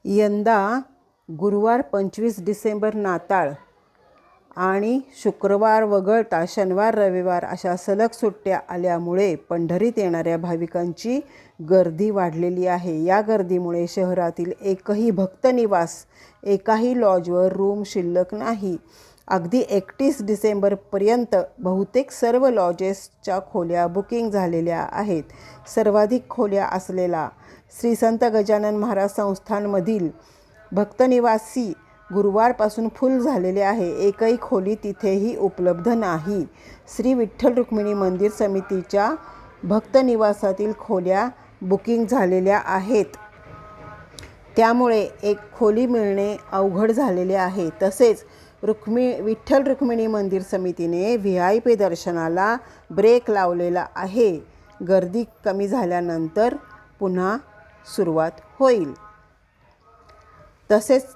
यंदा गुरुवार 25 डिसेंबर नाताळ आणि शुक्रवार वगळता शनिवार रविवार अशा सलग सुट्ट्या आल्यामुळे पंढरीत येणाऱ्या भाविकांची गर्दी वाढलेली आहे. या गर्दीमुळे शहरातील एकही भक्तनिवास, एकाही लॉजवर रूम शिल्लक नाही. अगदी 31 डिसेंबरपर्यंत बहुतेक सर्व लॉजेसच्या खोल्या बुकिंग झालेल्या आहेत. सर्वाधिक खोल्या असलेला श्री संत गजानन महाराज संस्थानमधील भक्तनिवासी गुरुवारपासून फुल झालेले आहे. एकही खोली तिथेही उपलब्ध नाही. श्री विठ्ठल रुक्मिणी मंदिर समितीच्या भक्तनिवासातील खोल्या बुकिंग झालेल्या आहेत. त्यामुळे एक खोली मिळणे अवघड झालेले आहे. तसेच विठ्ठल रुक्मिणी मंदिर समितीने VIP दर्शनाला ब्रेक लावलेला आहे. गर्दी कमी झाल्यानंतर पुन्हा सुरुवात होईल. तसेच